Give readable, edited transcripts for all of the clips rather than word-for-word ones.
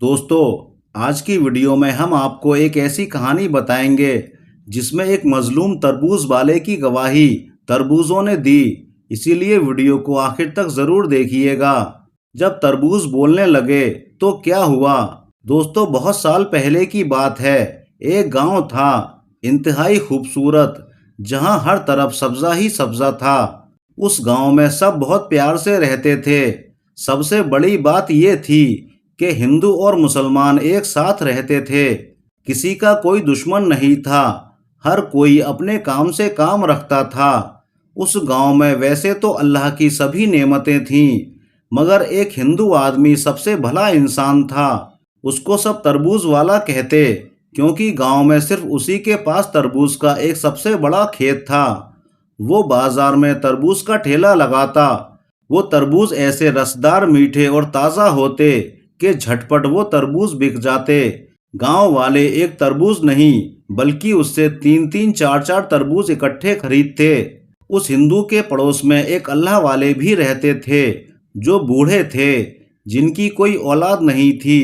दोस्तों, आज की वीडियो में हम आपको एक ऐसी कहानी बताएंगे जिसमें एक मजलूम तरबूज वाले की गवाही तरबूजों ने दी। इसीलिए वीडियो को आखिर तक जरूर देखिएगा। जब तरबूज बोलने लगे तो क्या हुआ? दोस्तों, बहुत साल पहले की बात है। एक गांव था, इंतहाई खूबसूरत, जहां हर तरफ सब्जा ही सब्जा था। उस गांव में सब बहुत प्यार से रहते थे। सबसे बड़ी बात ये थी कि हिंदू और मुसलमान एक साथ रहते थे। किसी का कोई दुश्मन नहीं था। हर कोई अपने काम से काम रखता था। उस गांव में वैसे तो अल्लाह की सभी नेमतें थीं, मगर एक हिंदू आदमी सबसे भला इंसान था। उसको सब तरबूज वाला कहते, क्योंकि गांव में सिर्फ उसी के पास तरबूज का एक सबसे बड़ा खेत था। वो बाजार में तरबूज का ठेला लगाता। वो तरबूज ऐसे रसदार, मीठे और ताज़ा होते कि झटपट वो तरबूज बिक जाते। गांव वाले एक तरबूज नहीं बल्कि उससे 3-3, 4-4 तरबूज इकट्ठे खरीदते। उस हिंदू के पड़ोस में एक अल्लाह वाले भी रहते थे, जो बूढ़े थे, जिनकी कोई औलाद नहीं थी।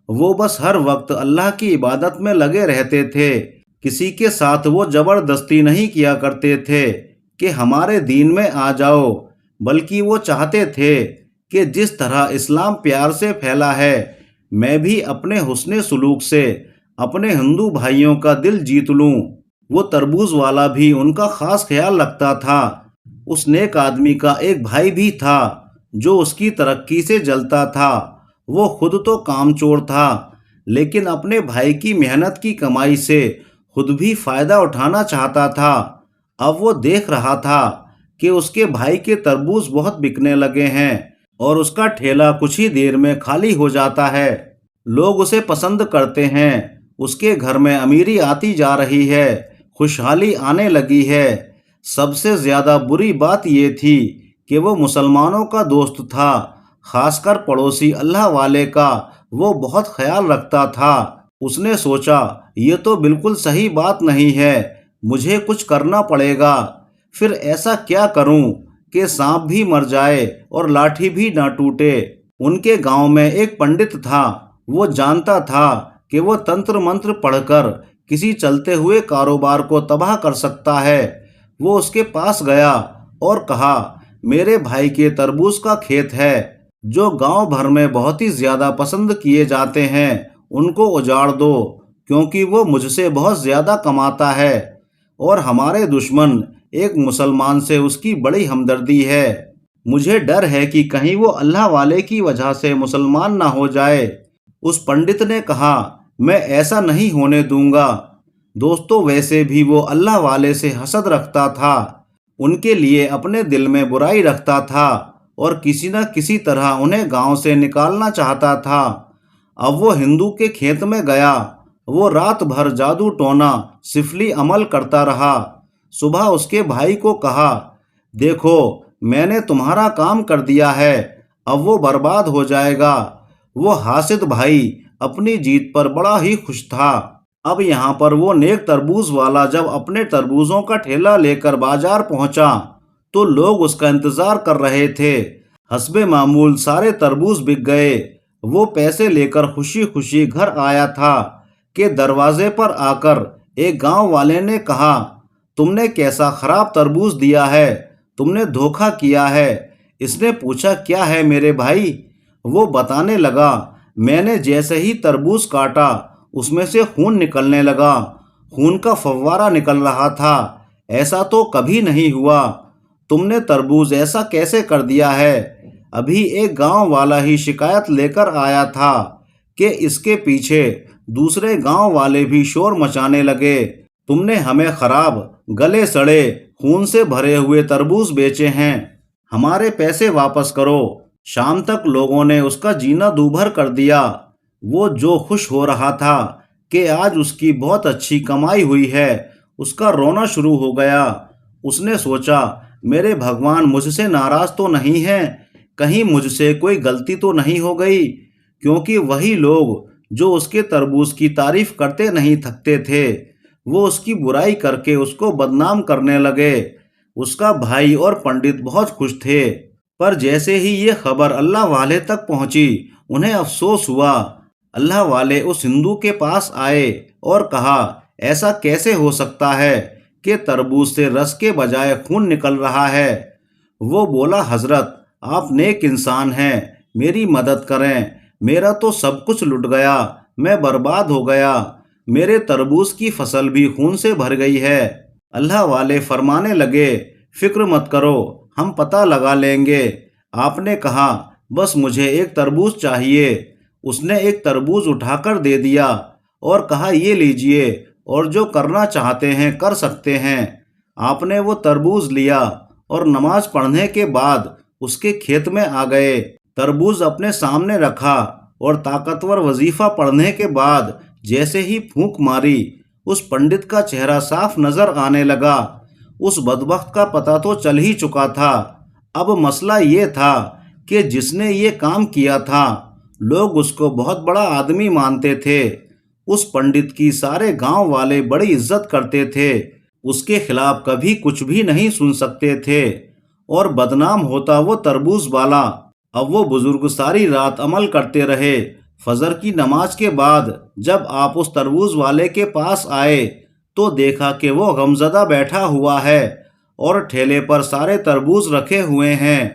वो बस हर वक्त अल्लाह की इबादत में लगे रहते थे। किसी के साथ वो जबरदस्ती नहीं किया करते थे कि हमारे दीन में आ जाओ, बल्कि वो चाहते थे कि जिस तरह इस्लाम प्यार से फैला है, मैं भी अपने हुस्ने सुलूक से अपने हिंदू भाइयों का दिल जीत लूं। वो तरबूज वाला भी उनका खास ख्याल रखता था। उस नेक आदमी का एक भाई भी था जो उसकी तरक्की से जलता था। वो खुद तो कामचोर था, लेकिन अपने भाई की मेहनत की कमाई से खुद भी फायदा उठाना चाहता था। अब वो देख रहा था कि उसके भाई के तरबूज बहुत बिकने लगे हैं और उसका ठेला कुछ ही देर में खाली हो जाता है। लोग उसे पसंद करते हैं। उसके घर में अमीरी आती जा रही है, खुशहाली आने लगी है। सबसे ज्यादा बुरी बात ये थी कि वो मुसलमानों का दोस्त था, खासकर पड़ोसी अल्लाह वाले का वो बहुत ख्याल रखता था। उसने सोचा, ये तो बिल्कुल सही बात नहीं है, मुझे कुछ करना पड़ेगा। फिर ऐसा क्या करूं कि सांप भी मर जाए और लाठी भी ना टूटे। उनके गांव में एक पंडित था। वो जानता था कि वो तंत्र मंत्र पढ़कर किसी चलते हुए कारोबार को तबाह कर सकता है। वो उसके पास गया और कहा, मेरे भाई के तरबूज का खेत है, जो गांव भर में बहुत ही ज्यादा पसंद किए जाते हैं, उनको उजाड़ दो, क्योंकि वो मुझसे बहुत ज्यादा कमाता है और हमारे दुश्मन एक मुसलमान से उसकी बड़ी हमदर्दी है। मुझे डर है कि कहीं वो अल्लाह वाले की वजह से मुसलमान ना हो जाए। उस पंडित ने कहा, मैं ऐसा नहीं होने दूंगा। दोस्तों, वैसे भी वो अल्लाह वाले से हसद रखता था, उनके लिए अपने दिल में बुराई रखता था और किसी न किसी तरह उन्हें गांव से निकालना चाहता था। अब वो हिंदू के खेत में गया। वो रात भर जादू टोना सिफली अमल करता रहा। सुबह उसके भाई को कहा, देखो, मैंने तुम्हारा काम कर दिया है, अब वो बर्बाद हो जाएगा। वो हासिद भाई अपनी जीत पर बड़ा ही खुश था। अब यहाँ पर वो नेक तरबूज वाला जब अपने तरबूजों का ठेला लेकर बाजार पहुंचा, तो लोग उसका इंतजार कर रहे थे। हस्बे मामूल सारे तरबूज बिक गए। वो पैसे लेकर खुशी खुशी घर आया था कि दरवाजे पर आकर एक गांव वाले ने कहा, तुमने कैसा खराब तरबूज दिया है, तुमने धोखा किया है। इसने पूछा, क्या है मेरे भाई? वो बताने लगा, मैंने जैसे ही तरबूज काटा, उसमें से खून निकलने लगा। खून का फव्वारा निकल रहा था। ऐसा तो कभी नहीं हुआ। तुमने तरबूज ऐसा कैसे कर दिया है? अभी एक गांव वाला ही शिकायत लेकर आया था कि इसके पीछे दूसरे गांव वाले भी शोर मचाने लगे। तुमने हमें खराब, गले सड़े, खून से भरे हुए तरबूज बेचे हैं, हमारे पैसे वापस करो। शाम तक लोगों ने उसका जीना दूभर कर दिया। वो जो खुश हो रहा था कि आज उसकी बहुत अच्छी कमाई हुई है, उसका रोना शुरू हो गया। उसने सोचा, मेरे भगवान मुझसे नाराज तो नहीं हैं, कहीं मुझसे कोई गलती तो नहीं हो गई, क्योंकि वही लोग जो उसके तरबूज की तारीफ करते नहीं थकते थे, वो उसकी बुराई करके उसको बदनाम करने लगे। उसका भाई और पंडित बहुत खुश थे, पर जैसे ही ये खबर अल्लाह वाले तक पहुंची, उन्हें अफसोस हुआ। اللہ والے اس ہندو کے پاس آئے اور کہا، ایسا کیسے ہو سکتا ہے کہ تربوز سے رس کے بجائے خون نکل رہا ہے؟ وہ بولا، حضرت آپ نیک انسان ہیں، میری مدد کریں، میرا تو سب کچھ لٹ گیا، میں برباد ہو گیا، میرے تربوز کی فصل بھی خون سے بھر گئی ہے۔ اللہ والے فرمانے لگے، فکر مت کرو، ہم پتہ لگا لیں گے۔ آپ نے کہا، بس مجھے ایک تربوز چاہیے۔ اس نے ایک تربوز اٹھا کر دے دیا اور کہا، یہ لیجئے، اور جو کرنا چاہتے ہیں کر سکتے ہیں۔ آپ نے وہ تربوز لیا اور نماز پڑھنے کے بعد اس کے کھیت میں آ گئے، تربوز اپنے سامنے رکھا اور طاقتور وظیفہ پڑھنے کے بعد جیسے ہی پھونک ماری، اس پنڈت کا چہرہ صاف نظر آنے لگا۔ اس بدبخت کا پتہ تو چل ہی چکا تھا۔ اب مسئلہ یہ تھا کہ جس نے یہ کام کیا تھا لوگ اس کو بہت بڑا آدمی مانتے تھے۔ اس پنڈت کی سارے گاؤں والے بڑی عزت کرتے تھے، اس کے خلاف کبھی کچھ بھی نہیں سن سکتے تھے، اور بدنام ہوتا وہ تربوز والا۔ اب وہ بزرگ ساری رات عمل کرتے رہے۔ فجر کی نماز کے بعد جب آپ اس تربوز والے کے پاس آئے تو دیکھا کہ وہ غمزدہ بیٹھا ہوا ہے اور ٹھیلے پر سارے تربوز رکھے ہوئے ہیں۔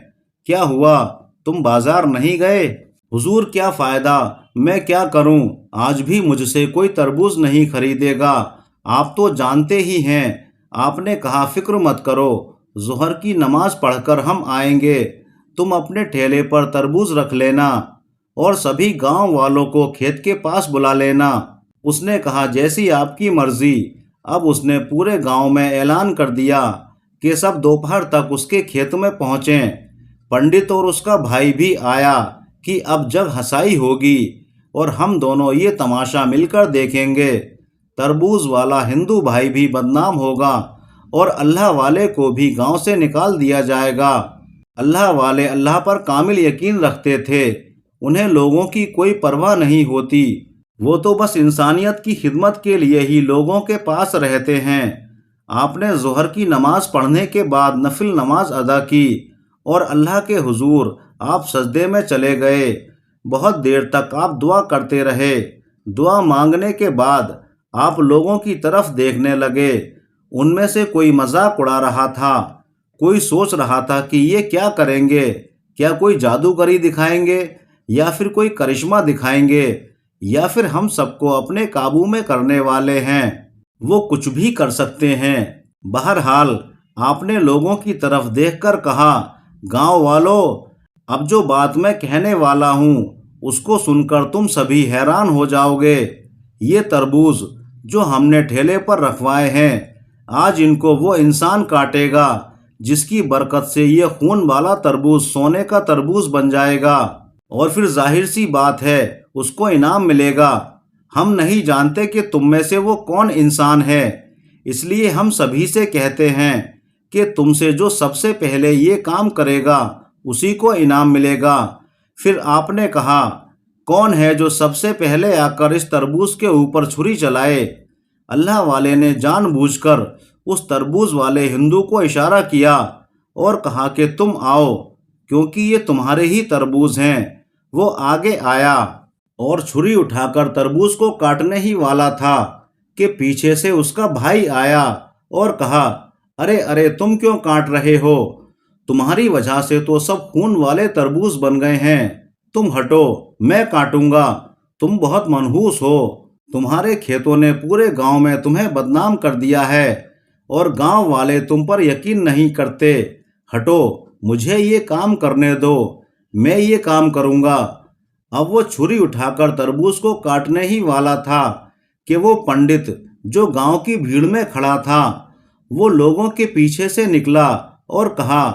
کیا ہوا، تم بازار نہیں گئے؟ حضور کیا فائدہ، میں کیا کروں، آج بھی مجھ سے کوئی تربوز نہیں خریدے گا، آپ تو جانتے ہی ہیں۔ آپ نے کہا، فکر مت کرو، ظہر کی نماز پڑھ کر ہم آئیں گے، تم اپنے ٹھیلے پر تربوز رکھ لینا اور سبھی گاؤں والوں کو کھیت کے پاس بلا لینا۔ اس نے کہا، جیسی آپ کی مرضی۔ اب اس نے پورے گاؤں میں اعلان کر دیا کہ سب دوپہر تک اس کے کھیت میں پہنچیں۔ پنڈت اور اس کا بھائی بھی آیا کہ اب جگ ہنسائی ہوگی اور ہم دونوں یہ تماشا مل کر دیکھیں گے۔ تربوز والا ہندو بھائی بھی بدنام ہوگا اور اللہ والے کو بھی گاؤں سے نکال دیا جائے گا۔ اللہ والے اللہ پر کامل یقین رکھتے تھے، انہیں لوگوں کی کوئی پرواہ نہیں ہوتی، وہ تو بس انسانیت کی خدمت کے لیے ہی لوگوں کے پاس رہتے ہیں۔ آپ نے ظہر کی نماز پڑھنے کے بعد نفل نماز ادا کی اور اللہ کے حضور آپ سجدے میں چلے گئے۔ بہت دیر تک آپ دعا کرتے رہے۔ دعا مانگنے کے بعد آپ لوگوں کی طرف دیکھنے لگے۔ ان میں سے کوئی مذاق اڑا رہا تھا، کوئی سوچ رہا تھا کہ یہ کیا کریں گے، کیا کوئی جادوگری دکھائیں گے یا پھر کوئی کرشمہ دکھائیں گے یا پھر ہم سب کو اپنے قابو میں کرنے والے ہیں، وہ کچھ بھی کر سکتے ہیں۔ بہرحال آپ نے لوگوں کی طرف دیکھ کر کہا، گاؤں والو، اب جو بات میں کہنے والا ہوں اس کو سن کر تم سبھی حیران ہو جاؤ گے۔ یہ تربوز جو ہم نے ٹھیلے پر رکھوائے ہیں، آج ان کو وہ انسان کاٹے گا جس کی برکت سے یہ خون والا تربوز سونے کا تربوز بن جائے گا، اور پھر ظاہر سی بات ہے اس کو انعام ملے گا۔ ہم نہیں جانتے کہ تم میں سے وہ کون انسان ہے، اس لیے ہم سبھی سے کہتے ہیں کہ تم سے جو سب سے پہلے یہ کام کرے گا اسی کو انعام ملے گا۔ پھر آپ نے کہا، کون ہے جو سب سے پہلے آ کر اس تربوز کے اوپر چھری چلائے؟ اللہ والے نے جان بوجھ کر اس تربوز والے ہندو کو اشارہ کیا اور کہا کہ تم آؤ، کیونکہ یہ تمہارے ہی تربوز ہیں۔ وہ آگے آیا اور چھری اٹھا کر تربوز کو کاٹنے ہی والا تھا کہ پیچھے سے اس کا بھائی آیا اور کہا، ارے ارے، تم کیوں کاٹ رہے ہو؟ تمہاری وجہ سے تو سب خون والے تربوز بن گئے ہیں، تم ہٹو، میں کاٹوں گا۔ تم بہت منحوس ہو، تمہارے کھیتوں نے پورے گاؤں میں تمہیں بدنام کر دیا ہے اور گاؤں والے تم پر یقین نہیں کرتے۔ ہٹو، مجھے یہ کام کرنے دو، میں یہ کام کروں گا۔ اب وہ چھری اٹھا کر تربوز کو کاٹنے ہی والا تھا کہ وہ پنڈت جو گاؤں کی بھیڑ میں کھڑا تھا، وہ لوگوں کے پیچھے سے نکلا اور کہا،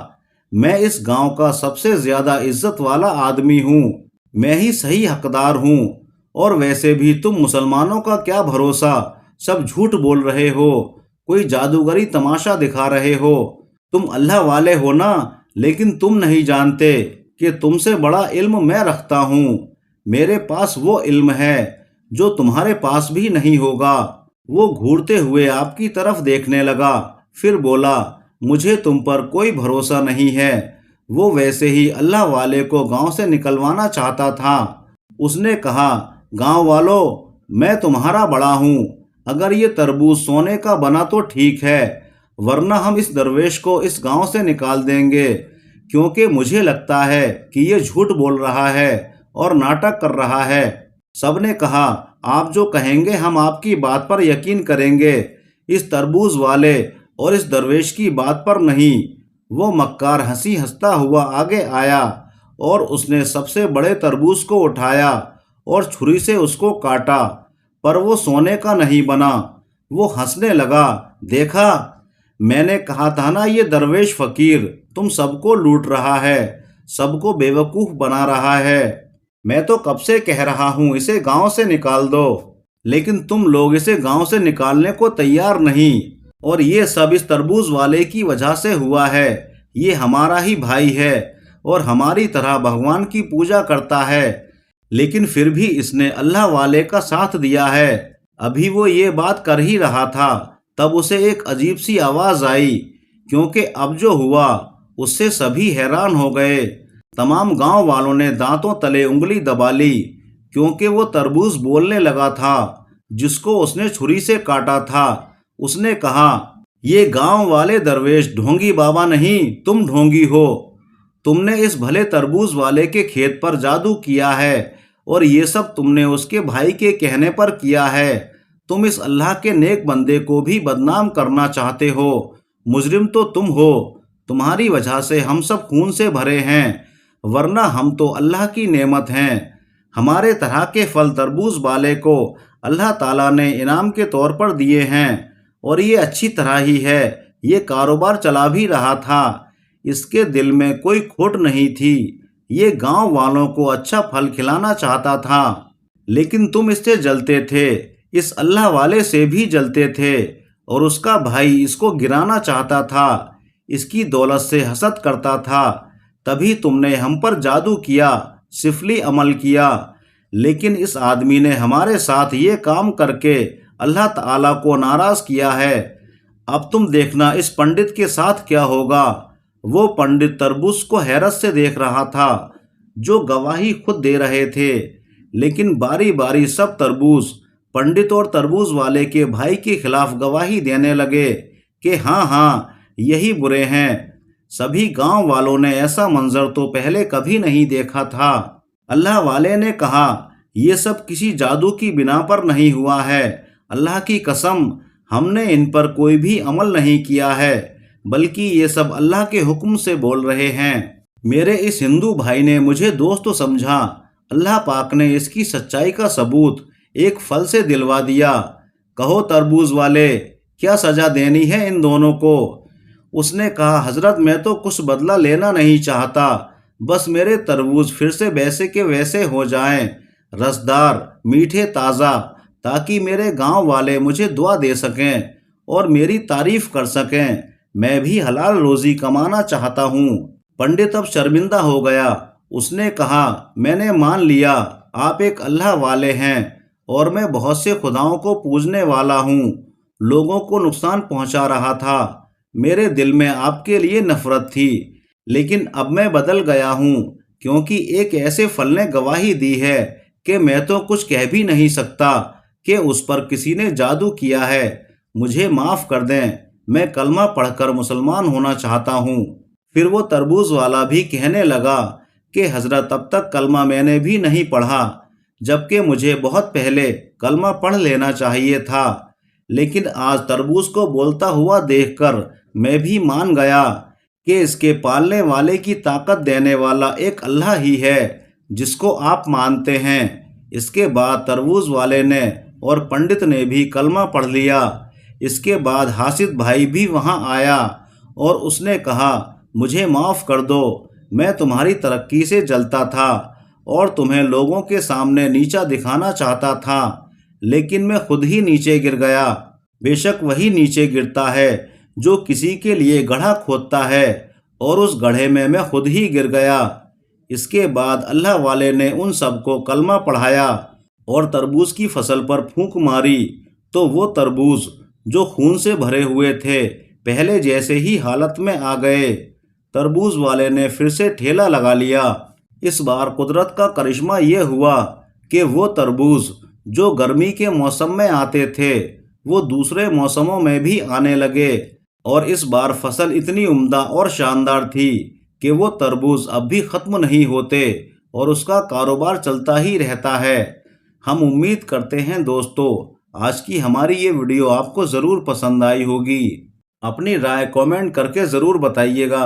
میں اس گاؤں کا سب سے زیادہ عزت والا آدمی ہوں، میں ہی صحیح حقدار ہوں، اور ویسے بھی تم مسلمانوں کا کیا بھروسہ، سب جھوٹ بول رہے ہو، کوئی جادوگری تماشا دکھا رہے ہو۔ تم اللہ والے ہو نا، لیکن تم نہیں جانتے کہ تم سے بڑا علم میں رکھتا ہوں، میرے پاس وہ علم ہے جو تمہارے پاس بھی نہیں ہوگا۔ وہ گھورتے ہوئے آپ کی طرف دیکھنے لگا، پھر بولا، مجھے تم پر کوئی بھروسہ نہیں ہے۔ وہ ویسے ہی اللہ والے کو گاؤں سے نکلوانا چاہتا تھا۔ اس نے کہا، गांव वालों, मैं तुम्हारा बड़ा हूँ, अगर ये तरबूज सोने का बना तो ठीक है, वरना हम इस दरवेश को इस गांव से निकाल देंगे, क्योंकि मुझे लगता है कि ये झूठ बोल रहा है और नाटक कर रहा है। सबने कहा, आप जो कहेंगे हम आपकी बात पर यकीन करेंगे, इस तरबूज वाले और इस दरवेश की बात पर नहीं। वो मक्कार हंसी हंसता हुआ आगे आया और उसने सबसे बड़े तरबूज को उठाया और छुरी से उसको काटा, पर वो सोने का नहीं बना। वो हंसने लगा, देखा, मैंने कहा था ना, ये दरवेश फकीर तुम सबको लूट रहा है, सबको बेवकूफ बना रहा है। मैं तो कब से कह रहा हूँ इसे गांव से निकाल दो, लेकिन तुम लोग इसे गांव से निकालने को तैयार नहीं, और ये सब इस तरबूज वाले की वजह से हुआ है। ये हमारा ही भाई है और हमारी तरह भगवान की पूजा करता है, लेकिन फिर भी इसने अल्लाह वाले का साथ दिया है। अभी वो ये बात कर ही रहा था, तब उसे एक अजीब सी आवाज आई, क्योंकि अब जो हुआ उससे सभी हैरान हो गए। तमाम गांव वालों ने दांतों तले उंगली दबा ली, क्योंकि वो तरबूज बोलने लगा था जिसको उसने छुरी से काटा था। उसने कहा, ये गांव वाले दरवेश ढोंगी बाबा नहीं, तुम ढोंगी हो। तुमने इस भले तरबूज वाले के खेत पर जादू किया है और ये सब तुमने उसके भाई के कहने पर किया है। तुम इस अल्लाह के नेक बंदे को भी बदनाम करना चाहते हो। मुजरिम तो तुम हो, तुम्हारी वजह से हम सब खून से भरे हैं, वरना हम तो अल्लाह की नेमत हैं। हमारे तरह के फल तरबूज वाले को अल्लाह ताला ने इनाम के तौर पर दिए हैं, और ये अच्छी तरह ही है, ये कारोबार चला भी रहा था, इसके दिल में कोई खोट नहीं थी। ये गांव वालों को अच्छा फल खिलाना चाहता था, लेकिन तुम इससे जलते थे, इस अल्लाह वाले से भी जलते थे, और उसका भाई इसको गिराना चाहता था, इसकी दौलत से हसद करता था। तभी तुमने हम पर जादू किया, सिफली अमल किया, लेकिन इस आदमी ने हमारे साथ ये काम करके अल्लाह ताला को नाराज किया है। अब तुम देखना इस पंडित के साथ क्या होगा। वो पंडित तरबूज को हैरत से देख रहा था, जो गवाही खुद दे रहे थे, लेकिन बारी बारी सब तरबूज पंडित और तरबूज वाले के भाई के खिलाफ गवाही देने लगे कि हाँ हाँ, यही बुरे हैं। सभी गांव वालों ने ऐसा मंजर तो पहले कभी नहीं देखा था। अल्लाह वाले ने कहा, ये सब किसी जादू की बिना पर नहीं हुआ है, अल्लाह की कसम, हमने इन पर कोई भी अमल नहीं किया है, बल्कि ये सब अल्लाह के हुक्म से बोल रहे हैं। मेरे इस हिंदू भाई ने मुझे दोस्त तो समझा, अल्लाह पाक ने इसकी सच्चाई का सबूत एक फल से दिलवा दिया। कहो तरबूज वाले, क्या सजा देनी है इन दोनों को? उसने कहा, हजरत, मैं तो कुछ बदला लेना नहीं चाहता, बस मेरे तरबूज फिर से वैसे के वैसे हो जाएं, रसदार, मीठे, ताज़ा, ताकि मेरे गांव वाले मुझे दुआ दे सकें और मेरी तारीफ कर सकें। मैं भी हलाल रोजी कमाना चाहता हूँ। पंडित अब शर्मिंदा हो गया। उसने कहा, मैंने मान लिया, आप एक अल्लाह वाले हैं और मैं बहुत से खुदाओं को पूजने वाला हूँ, लोगों को नुकसान पहुँचा रहा था। मेरे दिल में आपके लिए नफरत थी, लेकिन अब मैं बदल गया हूँ, क्योंकि एक ऐसे फल ने गवाही दी है कि मैं तो कुछ कह भी नहीं सकता कि उस पर किसी ने जादू किया है। मुझे माफ़ कर दें, मैं कलमा पढ़कर मुसलमान होना चाहता हूँ। फिर वो तरबूज वाला भी कहने लगा कि हजरत, अब तक कलमा मैंने भी नहीं पढ़ा, जबकि मुझे बहुत पहले कलमा पढ़ लेना चाहिए था, लेकिन आज तरबूज को बोलता हुआ देखकर मैं भी मान गया कि इसके पालने वाले की ताकत देने वाला एक अल्लाह ही है, जिसको आप मानते हैं। इसके बाद तरबूज वाले ने और पंडित ने भी कलमा पढ़ लिया। इसके बाद हासिद भाई भी वहां आया और उसने कहा, मुझे माफ़ कर दो, मैं तुम्हारी तरक्की से जलता था और तुम्हें लोगों के सामने नीचा दिखाना चाहता था, लेकिन मैं खुद ही नीचे गिर गया। बेशक वही नीचे गिरता है जो किसी के लिए गड्ढा खोदता है, और उस गड्ढे में मैं खुद ही गिर गया। इसके बाद अल्लाह वाले ने उन सबको कलमा पढ़ाया और तरबूज की फसल पर फूंक मारी, तो वो तरबूज जो खून से भरे हुए थे पहले जैसे ही हालत में आ गए। तरबूज वाले ने फिर से ठेला लगा लिया। इस बार कुदरत का करिश्मा ये हुआ کہ وہ تربوز جو گرمی کے موسم میں آتے تھے وہ دوسرے موسموں میں بھی آنے لگے، اور اس بار فصل اتنی عمدہ اور شاندار تھی کہ وہ تربوز اب بھی ختم نہیں ہوتے اور اس کا کاروبار چلتا ہی رہتا ہے۔ ہم امید کرتے ہیں دوستو آج کی ہماری یہ ویڈیو آپ کو ضرور پسند آئی ہوگی۔ اپنی رائے کامنٹ کر کے ضرور بتائیے گا۔